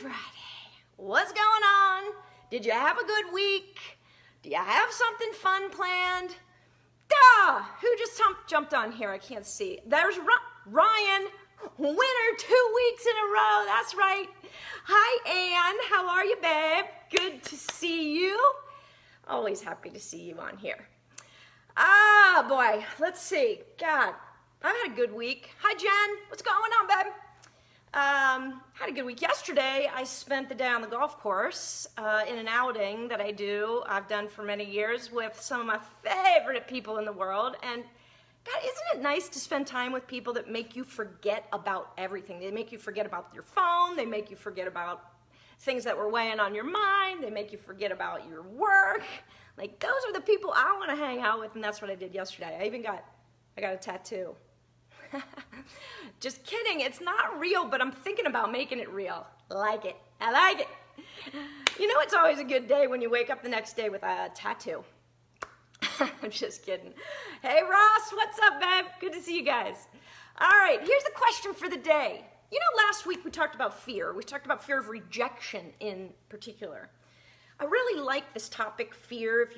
Friday. What's going on? Did you have a good week? Do you have something fun planned? Duh! Who just jumped on here? I can't see. There's Ryan, winner 2 weeks in a row. That's right. Hi, Ann. How are you, babe? Good to see you. Always happy to see you on here. Ah, boy. Let's see. God, I had a good week. Hi, Jen. What's going on, babe? Had a good week. Yesterday, I spent the day on the golf course in an outing that I've done for many years with some of my favorite people in the world. And God, isn't it nice to spend time with people that make you forget about everything? They make you forget about your phone. They make you forget about things that were weighing on your mind. They make you forget about your work. Like, those are the people I want to hang out with, and that's what I did yesterday. I got a tattoo. Just kidding, it's not real, but I'm thinking about making it real. I like it. You know, it's always a good day when you wake up the next day with a tattoo. I'm just kidding. Hey, Ross, what's up, babe? Good to see you guys. All right, here's the question for the day. You know, last week we talked about fear. We talked about fear of rejection in particular. I really like this topic, fear. If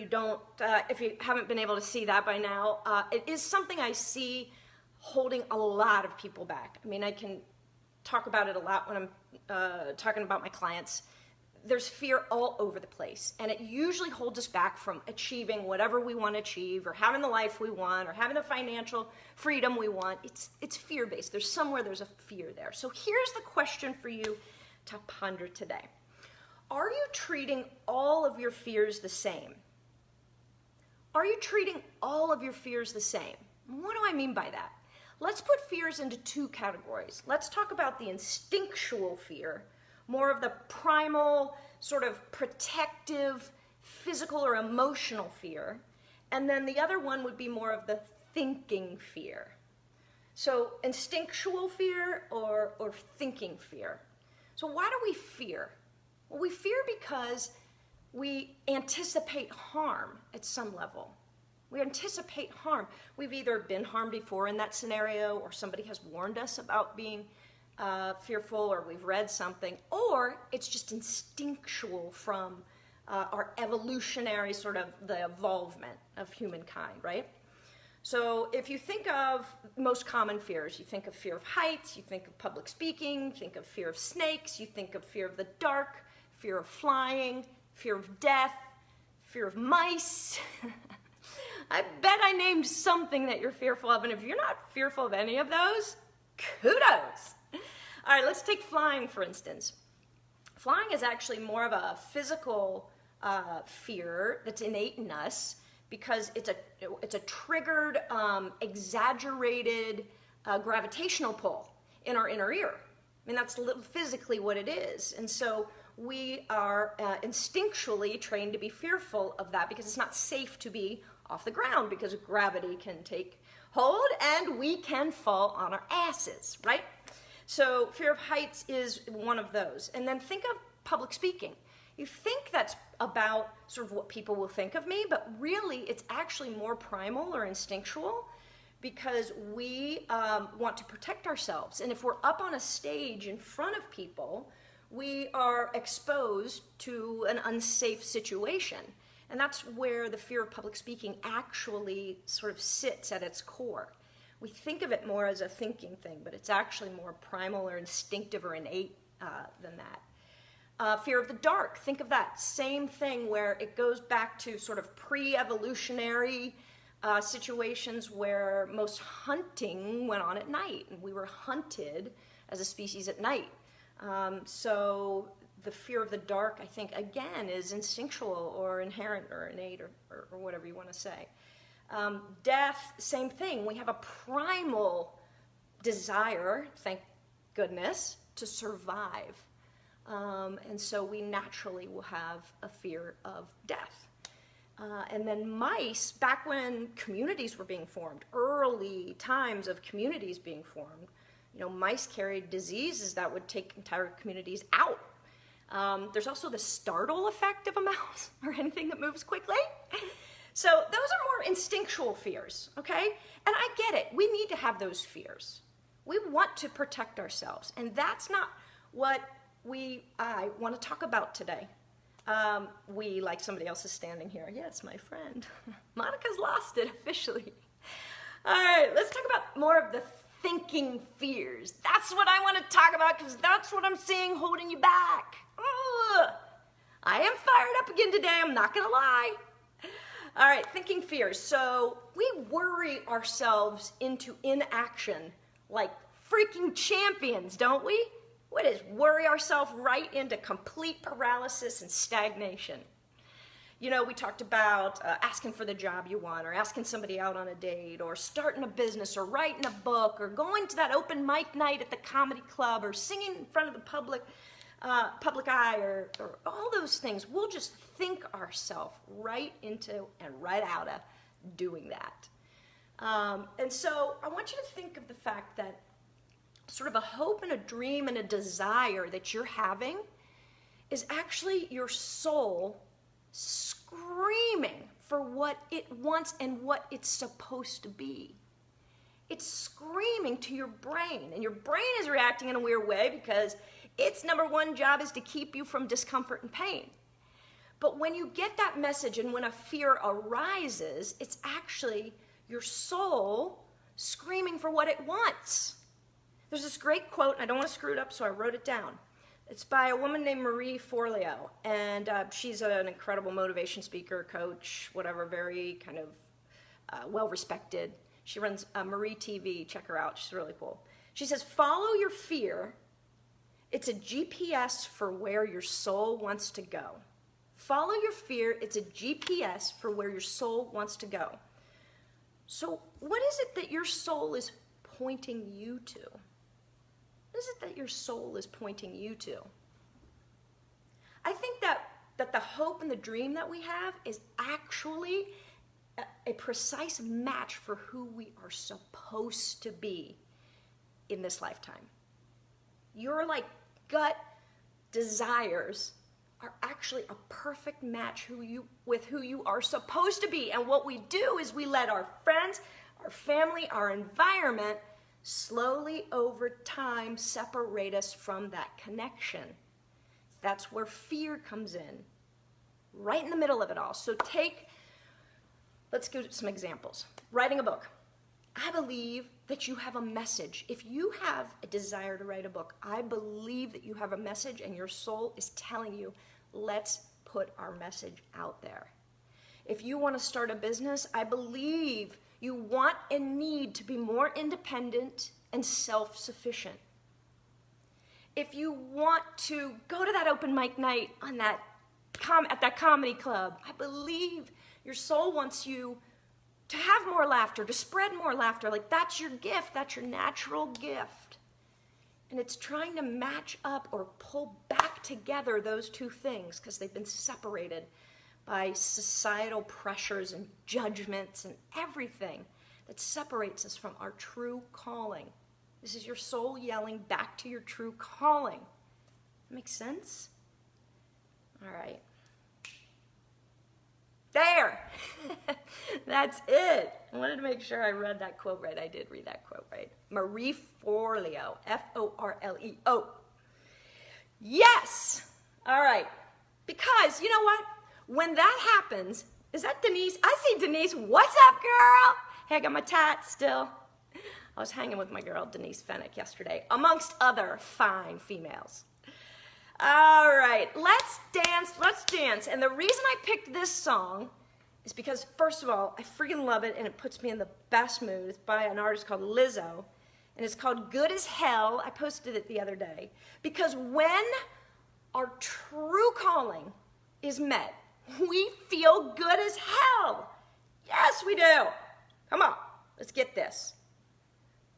you haven't been able to see that by now, it is something I see holding a lot of people back. I mean, I can talk about it a lot when I'm talking about my clients. There's fear all over the place, and it usually holds us back from achieving whatever we want to achieve, or having the life we want, or having the financial freedom we want. It's fear-based. There's a fear there. So here's the question for you to ponder today. Are you treating all of your fears the same? Are you treating all of your fears the same? What do I mean by that? Let's put fears into two categories. Let's talk about the instinctual fear, more of the primal, sort of protective, physical or emotional fear. And then the other one would be more of the thinking fear. So instinctual fear or thinking fear. So why do we fear? Well, we fear because we anticipate harm at some level. We anticipate harm. We've either been harmed before in that scenario, or somebody has warned us about being fearful, or we've read something, or it's just instinctual from our evolutionary sort of the evolvement of humankind, right? So if you think of most common fears, you think of fear of heights, you think of public speaking, think of fear of snakes, you think of fear of the dark, fear of flying, fear of death, fear of mice. I bet I named something that you're fearful of, and if you're not fearful of any of those, kudos. All right, let's take flying, for instance. Flying is actually more of a physical fear that's innate in us because it's a triggered, exaggerated gravitational pull in our inner ear. I mean, that's physically what it is. And so we are instinctually trained to be fearful of that because it's not safe to be off the ground because gravity can take hold and we can fall on our asses, right? So fear of heights is one of those. And then think of public speaking. You think that's about sort of what people will think of me, but really it's actually more primal or instinctual because we want to protect ourselves. And if we're up on a stage in front of people, we are exposed to an unsafe situation. And that's where the fear of public speaking actually sort of sits at its core. We think of it more as a thinking thing, but it's actually more primal or instinctive or innate than that. Fear of the dark, think of that. Same thing where it goes back to sort of pre-evolutionary situations where most hunting went on at night, and we were hunted as a species at night. So the fear of the dark, I think, again, is instinctual or inherent or innate or whatever you want to say. Death, same thing. We have a primal desire, thank goodness, to survive. And so we naturally will have a fear of death. And then mice, back when communities were being formed, early times of communities being formed, you know, mice carried diseases that would take entire communities out. There's also the startle effect of a mouse or anything that moves quickly. So those are more instinctual fears, okay? And I get it. We need to have those fears. We want to protect ourselves. And that's not what I want to talk about today. Like somebody else is standing here. Yeah, it's my friend. Monica's lost it officially. All right, let's talk about more of the thinking fears. That's what I want to talk about because that's what I'm seeing holding you back. Ugh. I am fired up again today, I'm not gonna lie. All right, thinking fears. So we worry ourselves into inaction like freaking champions, don't we? What is worry ourselves right into complete paralysis and stagnation? You know, we talked about asking for the job you want, or asking somebody out on a date, or starting a business, or writing a book, or going to that open mic night at the comedy club, or singing in front of the public eye, or all those things. We'll just think ourselves right into and right out of doing that. And so I want you to think of the fact that sort of a hope and a dream and a desire that you're having is actually your soul screaming for what it wants and what it's supposed to be. It's screaming to your brain, and your brain is reacting in a weird way because its number one job is to keep you from discomfort and pain. But when you get that message and when a fear arises, it's actually your soul screaming for what it wants. There's this great quote, and I don't want to screw it up, so I wrote it down. It's by a woman named Marie Forleo, and she's an incredible motivation speaker, coach, whatever, very kind of well-respected. She runs Marie TV. Check her out. She's really cool. She says, follow your fear. It's a GPS for where your soul wants to go. Follow your fear. It's a GPS for where your soul wants to go. So what is it that your soul is pointing you to? What is it that your soul is pointing you to? I think that the hope and the dream that we have is actually a precise match for who we are supposed to be in this lifetime. Your gut desires are actually a perfect match with who you are supposed to be. And what we do is we let our friends, our family, our environment slowly over time separate us from that connection. That's where fear comes in, right in the middle of it all. So let's go to some examples. Writing a book. I believe that you have a message. If you have a desire to write a book, I believe that you have a message and your soul is telling you, let's put our message out there. If you want to start a business, I believe you want and need to be more independent and self-sufficient. If you want to go to that open mic night on at that comedy club, I believe your soul wants you to have more laughter, to spread more laughter. That's your gift, that's your natural gift. And it's trying to match up or pull back together those two things because they've been separated by societal pressures and judgments and everything that separates us from our true calling. This is your soul yelling back to your true calling. Make sense? All right. There. That's it. I wanted to make sure I read that quote right. I did read that quote right. Marie Forleo. Forleo. Yes. All right. Because, you know what? When that happens, is that Denise? I see Denise. What's up, girl? Hey, I got my tat still. I was hanging with my girl, Denise Fennick, yesterday, amongst other fine females. All right, let's dance. And the reason I picked this song is because, first of all, I freaking love it, and it puts me in the best mood. It's by an artist called Lizzo, and it's called Good as Hell. I posted it the other day. Because when our true calling is met, we feel good as hell. Yes, we do. Come on, let's get this.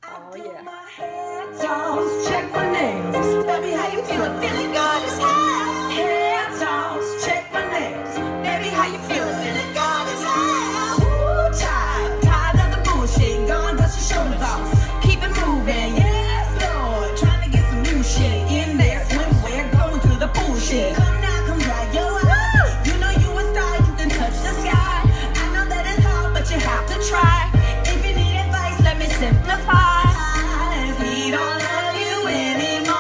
Oh, yeah. My hair toss, check my nails. Baby, how you feeling? Feeling good as hell. Hair toss, check my nails. Baby, how you feeling? Feeling good as hell. Ooh, tired of the bullshit. Gone, dust your shoulders off. Keep it moving, yes, Lord. Trying to get some new shit in there. Swimwear, going through the bullshit. Come now, come dry your eyes. You know you a star, you can touch the sky. I know that it's hard, but you have to try. If you need advice, let me simplify. We don't love you anymore.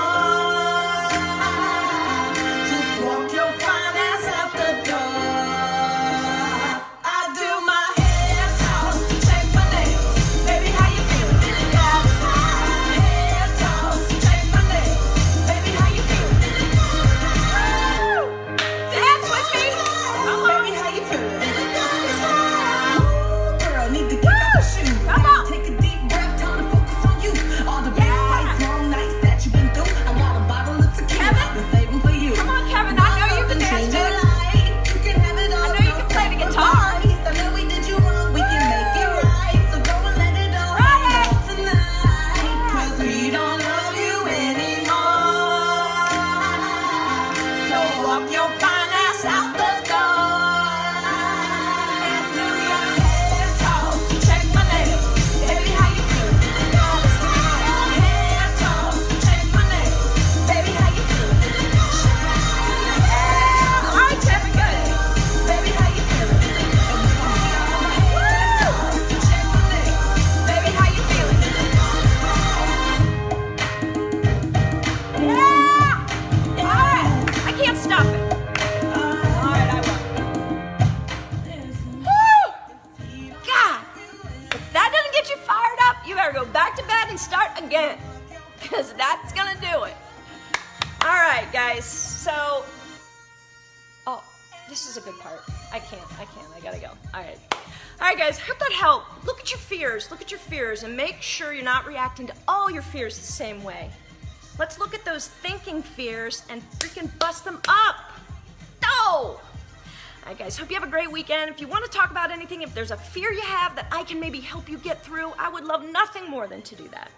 guys, so, oh, this is a good part. I gotta go. All right, guys, hope that helped. Look at your fears, and make sure you're not reacting to all your fears the same way. Let's look at those thinking fears and freaking bust them up. Go! All right, guys, hope you have a great weekend. If you want to talk about anything, if there's a fear you have that I can maybe help you get through, I would love nothing more than to do that.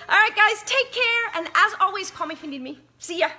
All right, guys, take care, and as always, call me if you need me. See ya.